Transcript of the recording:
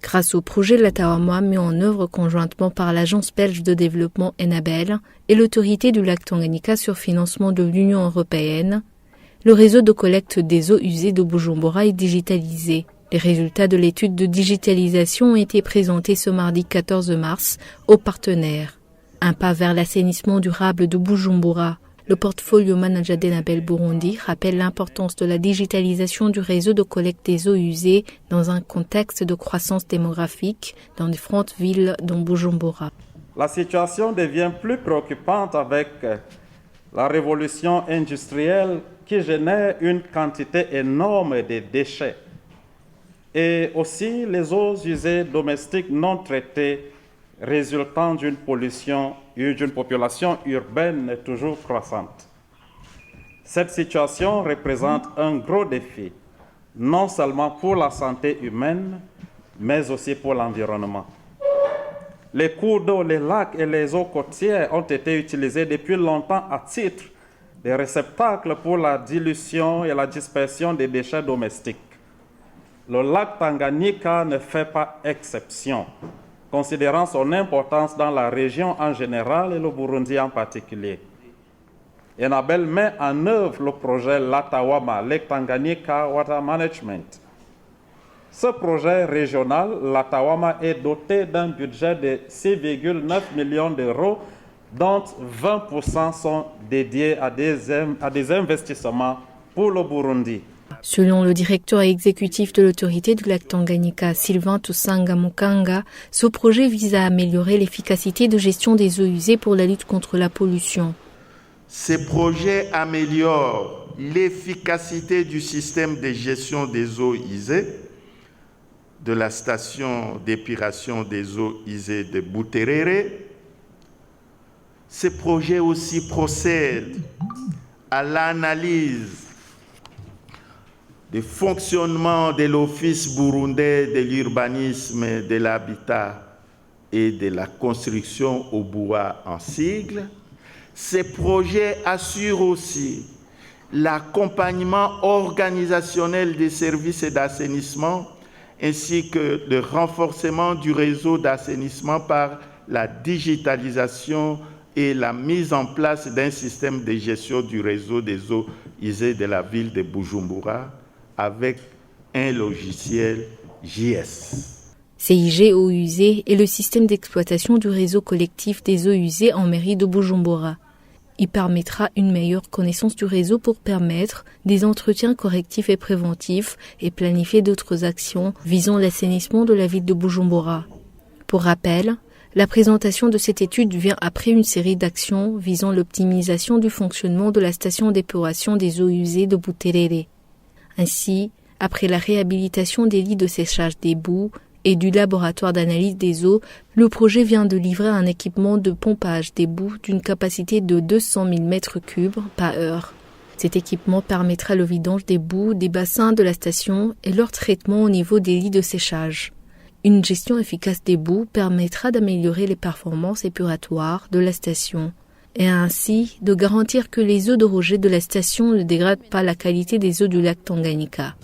Grâce au projet Latawama mis en œuvre conjointement par l'Agence belge de développement Enabel et l'autorité du lac Tanganyika sur financement de l'Union européenne, le réseau de collecte des eaux usées de Bujumbura est digitalisé. Les résultats de l'étude de digitalisation ont été présentés ce mardi 14 mars aux partenaires. Un pas vers l'assainissement durable de Bujumbura. Le portfolio manager d'Enabel Burundi rappelle l'importance de la digitalisation du réseau de collecte des eaux usées dans un contexte de croissance démographique dans différentes villes dont Bujumbura. La situation devient plus préoccupante avec la révolution industrielle qui génère une quantité énorme de déchets et aussi les eaux usées domestiques non traitées résultant d'une pollution et d'une population urbaine toujours croissante. Cette situation représente un gros défi, non seulement pour la santé humaine, mais aussi pour l'environnement. Les cours d'eau, les lacs et les eaux côtières ont été utilisés depuis longtemps à titre de réceptacles pour la dilution et la dispersion des déchets domestiques. Le lac Tanganyika ne fait pas exception, considérant son importance dans la région en général et le Burundi en particulier. Enabel met en œuvre le projet Latawama, Lake Tanganyika Water Management. Ce projet régional, Latawama, est doté d'un budget de 6,9 millions d'euros, dont 20% sont dédiés à des investissements pour le Burundi. Selon le directeur exécutif de l'autorité du lac Tanganyika, Sylvain Tusanga Mukanga, ce projet vise à améliorer l'efficacité de gestion des eaux usées pour la lutte contre la pollution. Ces projets améliorent l'efficacité du système de gestion des eaux usées, de la station d'épuration des eaux usées de Buterere. Ces projets aussi procèdent à l'analyse du fonctionnement de l'Office burundais de l'urbanisme, de l'habitat et de la construction au Bois en sigle. Ces projets assurent aussi l'accompagnement organisationnel des services d'assainissement ainsi que le renforcement du réseau d'assainissement par la digitalisation et la mise en place d'un système de gestion du réseau des eaux usées de la ville de Bujumbura avec un logiciel JS. CIG Eaux usées est le système d'exploitation du réseau collectif des eaux usées en mairie de Bujumbura. Il permettra une meilleure connaissance du réseau pour permettre des entretiens correctifs et préventifs et planifier d'autres actions visant l'assainissement de la ville de Bujumbura. Pour rappel, la présentation de cette étude vient après une série d'actions visant l'optimisation du fonctionnement de la station d'épuration des eaux usées de Buterere. Ainsi, après la réhabilitation des lits de séchage des boues et du laboratoire d'analyse des eaux, le projet vient de livrer un équipement de pompage des boues d'une capacité de 200 000 m3 par heure. Cet équipement permettra le vidange des boues des bassins de la station et leur traitement au niveau des lits de séchage. Une gestion efficace des boues permettra d'améliorer les performances épuratoires de la station et ainsi de garantir que les eaux de rejet de la station ne dégradent pas la qualité des eaux du lac Tanganyika.